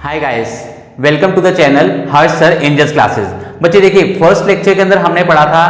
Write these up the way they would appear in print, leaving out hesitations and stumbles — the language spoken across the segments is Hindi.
Hi guys, welcome to the channel Harsh sir angels classes. बच्चे देखिए, फर्स्ट लेक्चर के अंदर हमने पढ़ा था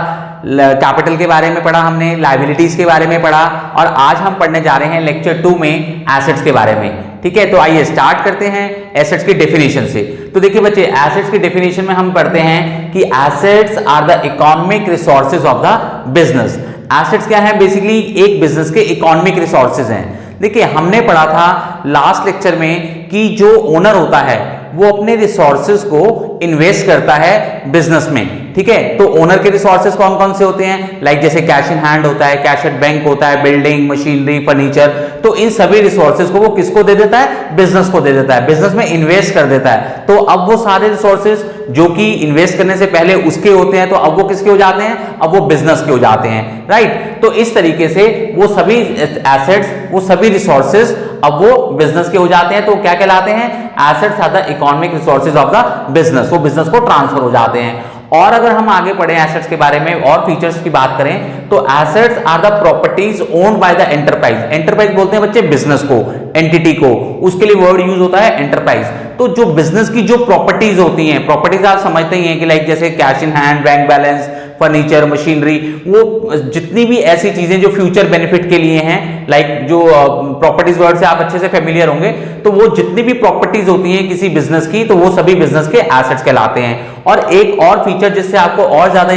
कैपिटल के बारे में पढ़ा, हमने लायबिलिटीज के बारे में पढ़ा और आज हम पढ़ने जा रहे हैं लेक्चर 2 में एसेट्स के बारे में। ठीक है, तो आइए स्टार्ट करते हैं एसेट्स की डेफिनेशन से। तो देखिए बच्चे, एसेट्स की डेफिनेशन में हम पढ़ते हैं कि assets are the economic resources of the business. Assets क्या है? बेसिकली एक बिजनेस के इकोनॉमिक रिसोर्सेज हैं। देखिए, हमने पढ़ा था लास्ट लेक्चर में कि जो ओनर होता है वो अपने रिसोर्सेज को इन्वेस्ट करता है बिजनेस में। ठीक है, तो ओनर के रिसोर्सेज कौन कौन से होते हैं? लाइक जैसे कैश इन हैंड होता है, कैश एट बैंक होता है, बिल्डिंग, मशीनरी, फर्नीचर। तो इन सभी रिसोर्सेज को वो किसको दे देता है? बिजनेस को दे देता है, बिजनेस में इन्वेस्ट कर देता है। तो अब वो सारे रिसोर्सेज जो कि इन्वेस्ट करने से पहले उसके होते हैं, तो अब वो किसके हो जाते हैं? अब वो बिजनेस के हो जाते हैं, राइट। तो इस तरीके से वो सभी एसेट्स, वो सभी रिसोर्सेज अब वो बिजनेस के हो जाते हैं। तो क्या कहलाते हैं? Assets are the economic resources of the business. वो बिजनेस को ट्रांसफर हो जाते हैं। और अगर हम आगे पढ़े एसेट्स के बारे में और फीचर्स की बात करें, तो assets are the properties owned by the enterprise. Enterprise बोलते हैं बच्चे बिजनेस को, एंटिटी को, उसके लिए वर्ड यूज होता है एंटरप्राइज। तो जो बिजनेस की जो प्रॉपर्टीज होती हैं, प्रॉपर्टीज आप समझते ही हैं कि लाइक जैसे cash in hand, bank balance, furniture, machinery, वो जितनी भी ऐसी चीजें जो फ्यूचर बेनिफिट के लिए हैं, लाइक जो प्रॉपर्टीज वर्ड से आप अच्छे से फेमिलियर होंगे, तो वो जितनी भी प्रॉपर्टीज होती हैं किसी बिजनेस की, तो वो सभी बिजनेस के एसेट्स कहलाते हैं। और एक और फीचर जिससे आपको और ज्यादा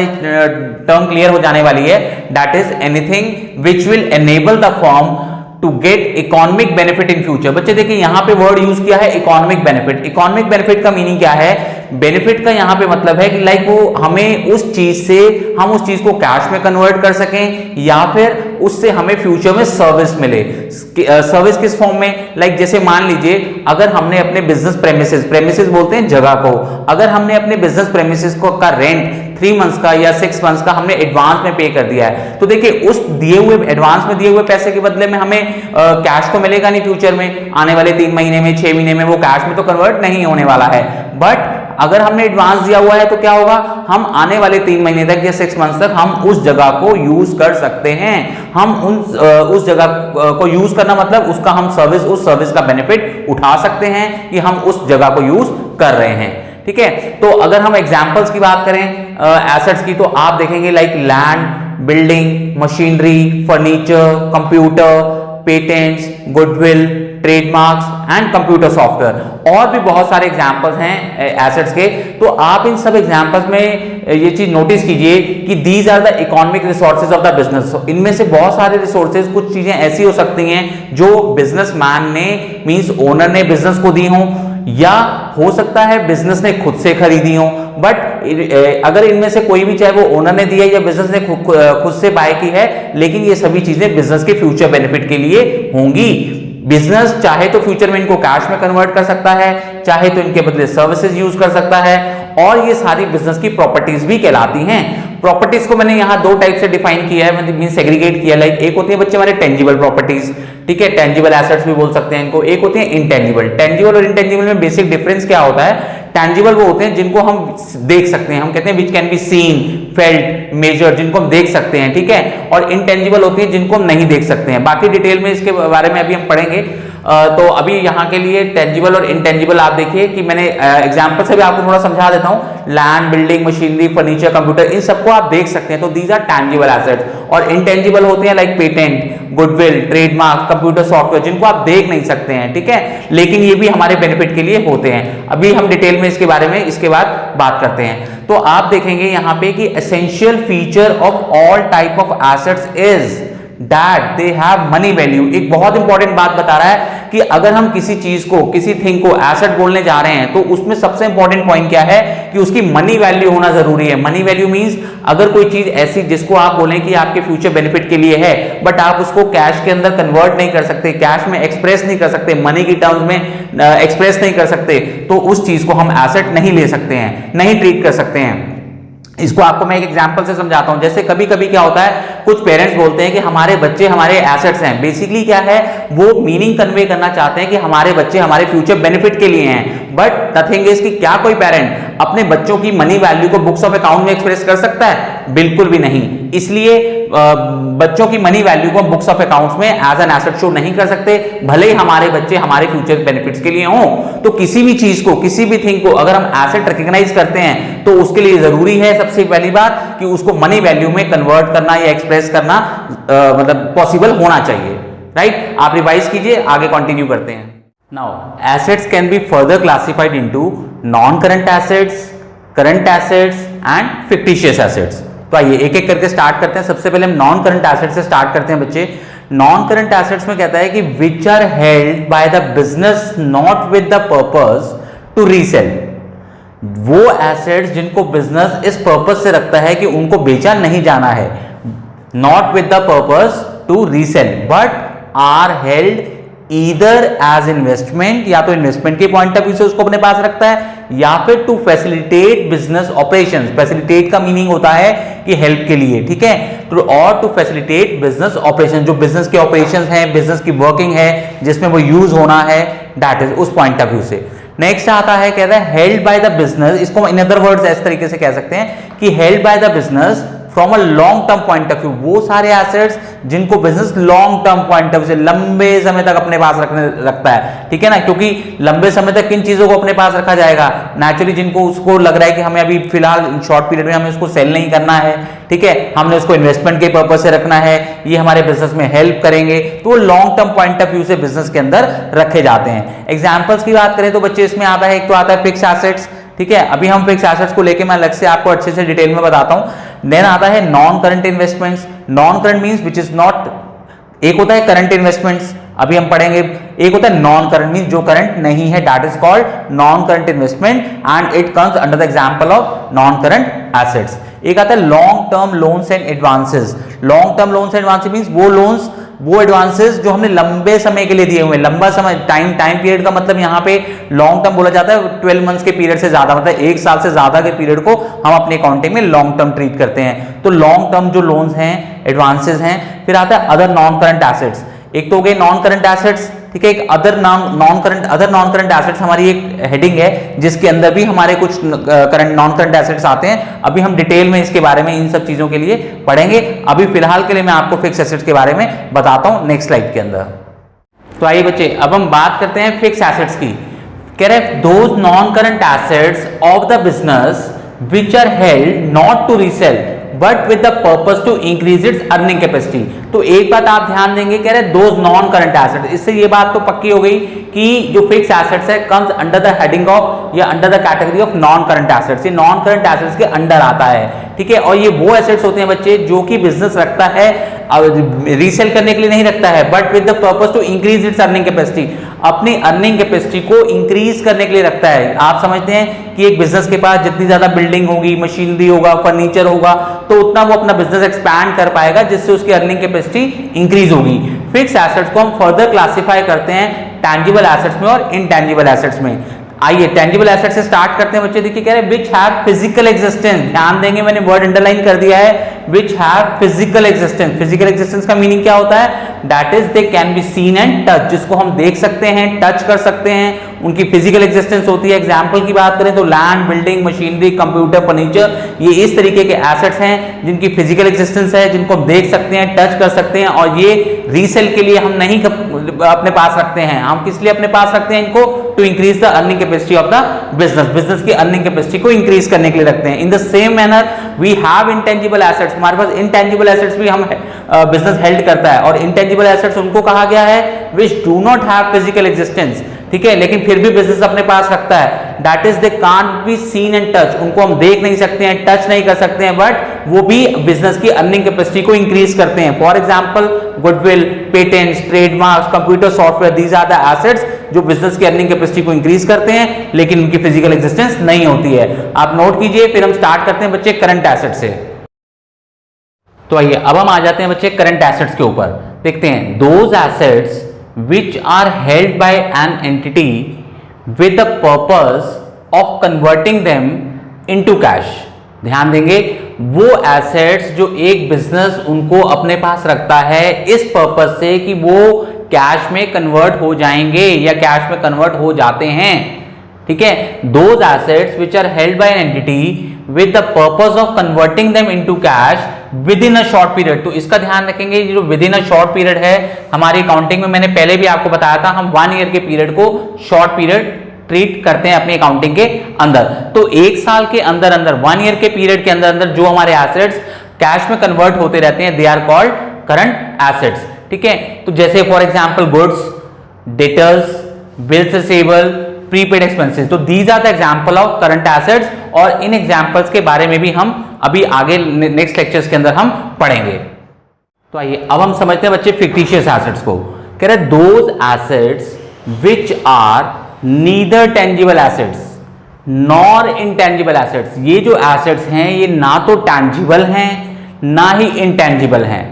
टर्म क्लियर हो जाने वाली है, that is anything which will enable the firm to get economic benefit in future. बच्चे देखिए, यहां पे वर्ड यूज किया है इकोनॉमिक बेनिफिट। इकोनॉमिक बेनिफिट का मीनिंग क्या है? बेनिफिट का यहां पे मतलब है कि लाइक वो हमें उस चीज से, हम उस चीज को कैश में कन्वर्ट कर सकें या फिर उससे हमें फ्यूचर में सर्विस मिले। सर्विस किस फॉर्म में? लाइक जैसे मान लीजिए, अगर हमने अपने बिजनेस प्रेमिसेस बोलते हैं जगह को, अगर हमने अपने बिजनेस प्रेमिसेस को का रेंट 3 मंथ्स का या 6 मंथ्स का हमने एडवांस में पे कर दिया है, तो देखिए उस दिए हुए एडवांस में दिए हुए पैसे के बदले में हमें कैश तो मिलेगा नहीं फ्यूचर में, आने वाले 3 महीने में, 6 महीने में वो कैश में तो कन्वर्ट नहीं होने वाला है। बट अगर हमने एडवांस दिया हुआ है तो क्या होगा? हम आने वाले 3 महीने तक या 6 मंथ्स तक हम उस जगह को यूज कर सकते हैं। हम उस जगह को यूज करना मतलब उसका हम उस सर्विस का बेनिफिट उठा सकते हैं कि हम उस जगह को यूज कर रहे हैं। ठीक है, तो अगर हम एग्जांपल्स की बात करें एसेट्स की, तो आप देखेंगे like land, building, machinery, furniture, computer, patents, goodwill, trademarks and computer software. और भी बहुत सारे एग्जांपल्स हैं एसेट्स के। तो आप इन सब एग्जांपल्स में ये चीज नोटिस कीजिए कि these are the economic resources of the business. इनमें से बहुत सारे रिसोर्सेज, कुछ चीजें ऐसी हो सकती हैं जो बिजनेसमैन ने, मींस ओनर ने बिजनेस को दी हों, या हो सकता है बिजनेस ने खुद से खरीदी हो। बट अगर इनमें से कोई भी, चाहे वो ओनर ने दिया या बिजनेस ने खुद से बाय की है, लेकिन ये सभी चीजें बिजनेस के फ्यूचर बेनिफिट के लिए होंगी। बिजनेस चाहे तो फ्यूचर में इनको कैश में कन्वर्ट कर सकता है, चाहे तो इनके बदले सर्विसेज यूज कर सकता है, और ये सारी बिजनेस की प्रॉपर्टीज भी कहलाती हैं। प्रॉपर्टीज को मैंने यहाँ 2 टाइप से डिफाइन किया है, मतलब सेग्रीगेट किया। लाइक एक होती है बच्चे हमारे टेंजिबल प्रॉपर्टीज, ठीक है, टेंजिबल एसेट्स भी बोल सकते हैं इनको। एक होती है इंटेंजिबल। टेंजिबल और इंटेंजिबल में बेसिक डिफरेंस क्या होता है? टेंजिबल वो होते हैं जिनको हम देख सकते हैं, हम कहते हैं which can be seen, felt, measure, जिनको हम देख सकते हैं, ठीक है। और इंटेंजिबल होती है जिनको हम नहीं देख सकते हैं। बाकी डिटेल में इसके बारे में अभी हम पढ़ेंगे। तो अभी यहाँ के लिए टेंजिबल और इंटेंजिबल आप देखिए कि मैंने एग्जांपल से भी आपको थोड़ा समझा देता हूँ। Land, building, machinery, furniture, computer, इन सबको आप देख सकते हैं। तो दीज आर टेंजिबल एसेट्स। और इंटेंजिबल होते हैं like patent, goodwill, trademark, computer software, जिनको आप देख नहीं सकते हैं, ठीक है, लेकिन ये भी हमारे बेनिफिट के लिए होते हैं। अभी हम डिटेल में इसके बारे में इसके बाद बात करते हैं। तो आप देखेंगे यहाँ पे कि essential feature of all type of assets is that they have money value. एक बहुत इंपॉर्टेंट बात बता रहा है कि अगर हम किसी चीज को, किसी थिंग को एसेट बोलने जा रहे हैं, तो उसमें सबसे इंपॉर्टेंट पॉइंट क्या है कि उसकी मनी वैल्यू होना जरूरी है। मनी वैल्यू मींस अगर कोई चीज ऐसी जिसको आप बोलें कि आपके फ्यूचर बेनिफिट के लिए है, बट आप उसको कैश के अंदर कन्वर्ट नहीं कर सकते, कैश में एक्सप्रेस नहीं कर सकते, मनी की टर्म्स में एक्सप्रेस नहीं कर सकते, तो उस चीज को हम एसेट नहीं ले सकते हैं, नहीं ट्रीट कर सकते हैं। इसको आपको मैं एक एग्जांपल से समझाता हूं। जैसे कभी कभी क्या होता है, कुछ पेरेंट्स बोलते हैं कि हमारे बच्चे हमारे एसेट्स हैं। बेसिकली क्या है, वो मीनिंग कन्वे करना चाहते हैं कि हमारे बच्चे हमारे फ्यूचर बेनिफिट के लिए हैं। बट द थिंग इज कि क्या कोई पेरेंट अपने बच्चों की मनी वैल्यू को बुक्स ऑफ अकाउंट में एक्सप्रेस कर सकता है? बिल्कुल भी नहीं। इसलिए बच्चों की मनी वैल्यू को हम बुक्स ऑफ अकाउंट्स में एज एन एसेट शो नहीं कर सकते, भले ही हमारे बच्चे हमारे फ्यूचर बेनिफिट्स के लिए हों। तो किसी भी चीज को, किसी भी थिंग को अगर हम एसेट रिकॉग्नाइज करते हैं तो उसके लिए जरूरी है सबसे पहली बात कि उसको मनी वैल्यू में कन्वर्ट करना या एक्सप्रेस करना मतलब पॉसिबल होना चाहिए, राइट। आप रिवाइज कीजिए, आगे कंटिन्यू करते हैं। Now assets can be further classified into non current assets, current assets and fictitious assets. तो आइए एक एक करके स्टार्ट करते हैं। सबसे पहले हम नॉन करंट एसेट्स से स्टार्ट करते हैं बच्चे। नॉन करंट एसेट्स में कहता है कि which are held by the business not with the purpose to resale. वो एसेट्स जिनको बिजनेस इस पर्पस से रखता है कि उनको बेचा नहीं जाना है, not with the purpose to resale, but are held either as investment, या तो इन्वेस्टमेंट के पॉइंट ऑफ व्यू से उसको अपने पास रखता है, या फिर to facilitate business operations. Facilitate का मीनिंग होता है कि हेल्प के लिए, ठीक है, तो और टू फैसिलिटेट बिजनेस ऑपरेशन, जो बिजनेस के ऑपरेशंस हैं, बिजनेस की वर्किंग है जिसमें वो यूज होना है, दैट इज उस पॉइंट ऑफ व्यू से। नेक्स्ट आता है, कहता है हेल्ड बाय द बिजनेस। इसको इन अदर वर्ड्स इस तरीके से कह सकते हैं कि held by the business from a long term point of view. वो सारे एसेट्स जिनको business long term point of view से लंबे समय तक अपने पास रखता है, ठीक है ना, क्योंकि लंबे समय तक किन चीजों को अपने पास रखा जाएगा, नेचुरली जिनको उसको लग रहा है कि हमें अभी फिलहाल शॉर्ट पीरियड में हमें उसको सेल नहीं करना है, ठीक है, हमने उसको इन्वेस्टमेंट के पर्पज से रखना है, ये हमारे बिजनेस में हेल्प करेंगे, तो वो long term point of view से बिजनेस के अंदर रखे जाते हैं। एग्जाम्पल्स की बात करें तो बच्चे इसमें आता है, एक तो आता है फिक्स एसेट्स, ठीक है, अभी हम फिक्स एसेट्स को लेके मैं अलग से आपको अच्छे से डिटेल में बताता हूं। देन आता है non current investments. Non current means which is not, एक होता है करंट इन्वेस्टमेंट्स, अभी हम पढ़ेंगे, एक होता है नॉन करंट मींस जो करंट नहीं है, that is called non current investment and it comes under the example of non current assets. एक आता है long term loans and advances. Long term loans and advances means वो लोन्स, वो एडवांसेस जो हमने लंबे समय के लिए दिए हुए हैं। लंबा समय, टाइम पीरियड का मतलब यहाँ पे लॉन्ग टर्म बोला जाता है 12 मंथ्स के पीरियड से ज्यादा, मतलब 1 साल से ज्यादा के पीरियड को हम अपने अकाउंटिंग में लॉन्ग टर्म ट्रीट करते हैं। तो लॉन्ग टर्म जो लोन्स हैं, एडवांसेस हैं। फिर आता है अदर नॉन करंट एसेट्स। एक तो हो गए नॉन करंट एसेट्स, ठीक है, एक अदर नॉन करंट एसेट्स हमारी एक हेडिंग है जिसके अंदर भी हमारे कुछ करंट नॉन करंट एसेट्स आते हैं। अभी हम डिटेल में इसके बारे में इन सब चीजों के लिए पढ़ेंगे। अभी फिलहाल के लिए मैं आपको फिक्स एसेट्स के बारे में बताता हूं नेक्स्ट स्लाइड के अंदर। तो आइए बच्चे, अब हम बात करते हैं फिक्स एसेट्स की। कह रहे those non current assets of the business which are held not to resale but with the purpose to increase its earning capacity. तो एक बात आप ध्यान देंगे, कह रहे दोज नॉन करंट एसेट्स, इससे ये बात तो पक्की हो गई कि जो फिक्स एसेट्स है comes under the heading of या under the category of non current assets. ये नॉन करंट एसेट्स के अंडर आता है, ठीक है, और ये वो एसेट्स होते हैं बच्चे जो कि बिजनेस रखता है, रीसेल करने के लिए नहीं रखता है, but with the purpose to increase its earning capacity, अपनी अर्निंग कैपेसिटी को इंक्रीज करने के लिए रखता है। आप समझते हैं कि एक बिजनेस के पास जितनी ज्यादा बिल्डिंग होगी, मशीनरी होगा, फर्नीचर होगा, तो उतना वो अपना बिजनेस एक्सपैंड कर पाएगा जिससे उसकी अर्निंग कैपेसिटी इंक्रीज होगी। फिक्स एसेट्स को हम फर्दर क्लासिफाई करते हैं टैंजिबल एसेट्स में और इनटैंजिबल एसेट्स में। आइए टैंजिबल एसेट से स्टार्ट करते हैं बच्चे। देखिए कह रहे हैं विच हैव फिजिकल एग्जिस्टेंस, ध्यान देंगे मैंने वर्ड अंडरलाइन कर दिया है, which have physical existence. Physical existence का मीनिंग क्या होता है, that is they can be scene and touch, जिसको हम देख सकते हैं, टच कर सकते हैं, उनकी फिजिकल एग्जिस्टेंस होती है। एग्जांपल की बात करें तो land, building, machinery, computer, furniture, ये इस तरीके के एसेट्स हैं जिनकी फिजिकल एग्जिस्टेंस है, जिनको हम देख सकते हैं, टच कर सकते हैं, और ये रीसेल के लिए हम नहीं अपने पास रखते हैं। हम किस लिए अपने पास रखते हैं इनको, to increase the earning capacity of the business, business की अर्निंग कैपेसिटी को इंक्रीज करने के लिए रखते हैं। In the same manner we have intangible assets, हमारे पास इंटेंजिबल एसेट्स भी हम बिजनेस हेल्ड करता है, और इंटेंजिबल एसेट्स उनको कहा गया है which do not have physical existence, ठीक है, लेकिन फिर भी बिजनेस अपने पास रखता है, that is they can't be seen and touch, उनको हम देख नहीं सकते हैं, टच नहीं कर सकते हैं, बट वो भी बिजनेस की अर्निंग कैपेसिटी को इंक्रीज करते हैं। For example goodwill, patents, trademarks, computer software, these are the assets जो बिजनेस की अर्निंग कैपेसिटी को इंक्रीज करते हैं लेकिन उनकी फिजिकल एग्जिस्टेंस नहीं होती है। आप नोट कीजिए। फिर हम स्टार्ट करते हैं बच्चे करंट एसेट से। तो आइए अब हम आ जाते हैं बच्चे करंट एसेट्स के ऊपर। देखते हैं those assets which are held by an entity with the purpose of converting them into cash। ध्यान देंगे वो एसेट्स जो एक बिजनेस उनको अपने पास रखता है इस पर्पस से कि वो कैश में कन्वर्ट हो जाएंगे या कैश में कन्वर्ट हो जाते हैं, ठीक है। Those assets which are held by an entity with the purpose of converting them into cash with in a short period. तो इसका ध्यान रखेंगे, ये जो with in a short period है हमारी अकाउंटिंग में, मैंने पहले भी आपको बताया था, हम 1 ईयर के पीरियड को शॉर्ट पीरियड ट्रीट करते हैं अपनी अकाउंटिंग के अंदर। तो 1 साल के अंदर अंदर, 1 ईयर के पीरियड के अंदर अंदर जो हमारे एसेट्स कैश में कन्वर्ट होते रहते हैं, they are called current assets. ठीक है, तो जैसे for example goods, debtors, bills receivable, prepaid expenses, तो these are the example of current assets. और इन एग्जांपल्स के बारे में भी हम अभी आगे नेक्स्ट लेक्चर्स के अंदर हम पढ़ेंगे। तो आइए अब हम समझते हैं बच्चे फिक्टिशियस एसेट्स को। कह रहे those assets which are neither tangible assets nor intangible assets. ये जो एसेट्स हैं ये ना तो टेंजिबल हैं ना ही इनटेंजिबल हैं।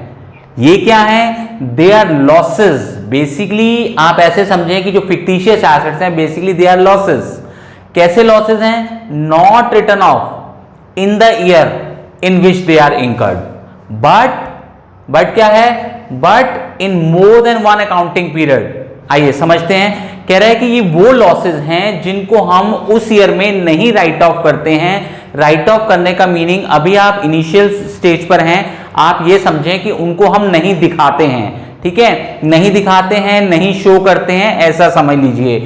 ये क्या है? दे आर लॉसेस। बेसिकली आप ऐसे समझें कि जो फिक्टिशियस एसेट्स हैं बेसिकली दे आर लॉसेस। कैसे लॉसेस हैं? Not written off in the year in which they are incurred, but क्या है? But in more than one accounting period. आइए समझते हैं। कह रहा है कि ये वो लॉसेस हैं जिनको हम उस ईयर में नहीं राइट ऑफ करते हैं। राइट ऑफ करने का मीनिंग, अभी आप इनिशियल स्टेज पर हैं, आप ये समझें कि उनको हम नहीं दिखाते हैं। ठीक है, नहीं दिखाते हैं, नहीं शो करते हैं, ऐसा समझ लीजिए।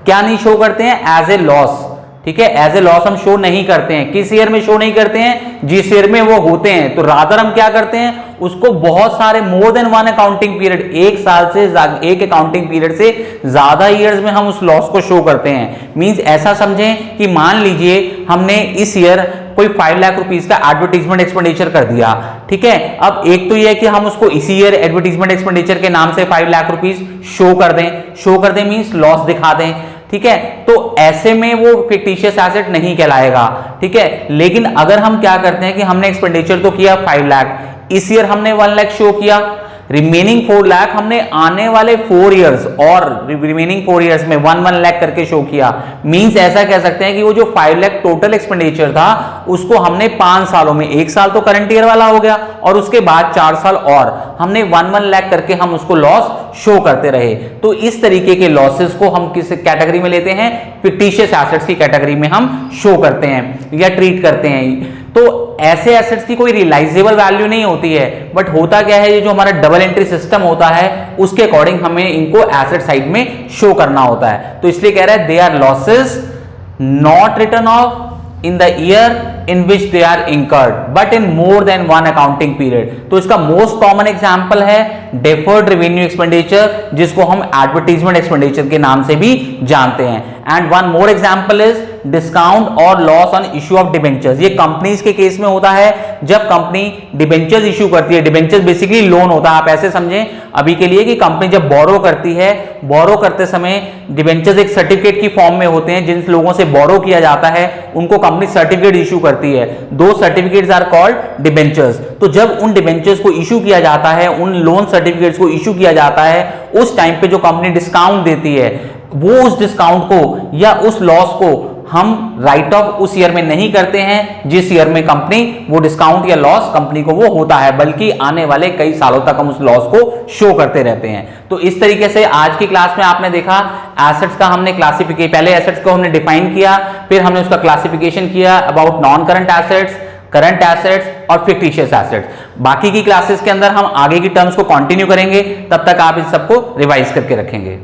क्या नहीं शो करते हैं? As a loss. ठीक है, एज ए लॉस हम शो नहीं करते हैं। किस ईयर में शो नहीं करते हैं? जिस ईयर में वो होते हैं। तो रादर हम क्या करते हैं? उसको बहुत सारे मोर देन वन अकाउंटिंग पीरियड, 1 साल से एक अकाउंटिंग पीरियड से ज्यादा ईयर्स में हम उस लॉस को शो करते हैं। मींस ऐसा समझें कि मान लीजिए हमने इस ईयर कोई 5 लाख रुपीस का एडवर्टीजमेंट एक्सपेंडिचर कर दिया। ठीक है, अब एक तो ये है कि हम उसको इसी ईयर एडवर्टीजमेंट एक्सपेंडिचर के नाम से 5 लाख रुपीस शो कर दें। शो कर दें मींस लॉस दिखा दें। ठीक है, तो ऐसे में वो फिक्टिशियस एसेट नहीं कहलाएगा। ठीक है, लेकिन अगर हम क्या करते हैं कि हमने एक्सपेंडिचर तो किया 5 लाख, इस ईयर हमने 1 लाख शो किया, रिमेनिंग 4 लाख हमने आने वाले 4 इयर्स और रिमेनिंग 4 इयर्स में 1 लाख करके शो किया। मींस ऐसा कह सकते हैं कि वो जो 5 लाख टोटल एक्सपेंडिचर था उसको हमने 5 सालों में, 1 साल तो करंट ईयर वाला हो गया और उसके बाद 4 साल और हमने 1 लाख करके हम उसको लॉस शो करते रहे। तो इस तरीके के लॉसेस को हम किस कैटेगरी में लेते हैं? फिक्टिशियस एसेट्स की कैटेगरी में हम शो करते हैं या ट्रीट करते हैं। तो ऐसे एसेट्स की कोई रियलाइजेबल वैल्यू नहीं होती है, बट होता क्या है, ये जो हमारा डबल एंट्री सिस्टम होता है उसके अकॉर्डिंग हमें इनको एसेट साइड में शो करना होता है। तो इसलिए कह रहा है दे are losses not written of in the year in which they are incurred but in more than one accounting period। तो इसका मोस्ट कॉमन एग्जांपल है डेफर्ड रेवेन्यू एक्सपेंडिचर, जिसको हम एडवर्टीजमेंट एक्सपेंडिचर के नाम से भी जानते हैं। And one more example is discount और loss on issue of debentures. ये कंपनीज के केस में होता है जब कंपनी डिबेंचर्स इश्यू करती है। डिबेंचर्स बेसिकली लोन होता है, आप ऐसे समझें अभी के लिए कि कंपनी जब बोरो करती है, बोरो करते समय डिबेंचर्स एक सर्टिफिकेट की फॉर्म में होते हैं। जिन लोगों से बोरो किया जाता है उनको कंपनी सर्टिफिकेट इश्यू करती है। दो सर्टिफिकेट्स आर कॉल्ड डिबेंचर्स। तो जब उन डिबेंचर्स को इश्यू किया जाता है, उन लोन सर्टिफिकेट्स को इश्यू किया जाता है, उस टाइम पे जो कंपनी डिस्काउंट देती है, वो उस डिस्काउंट को या उस लॉस को हम राइट ऑफ उस ईयर में नहीं करते हैं जिस ईयर में कंपनी वो डिस्काउंट या लॉस कंपनी को वो होता है, बल्कि आने वाले कई सालों तक हम उस लॉस को शो करते रहते हैं। तो इस तरीके से आज की क्लास में आपने देखा एसेट्स का हमने क्लासिफिकेशन, पहले एसेट्स को हमने डिफाइन किया, फिर हमने उसका क्लासिफिकेशन किया about non current assets, current assets और फिक्टिशियस एसेट्स। बाकी की क्लासेस के अंदर हम आगे की टर्म्स को कंटिन्यू करेंगे, तब तक आप इस सबको रिवाइज करके रखेंगे।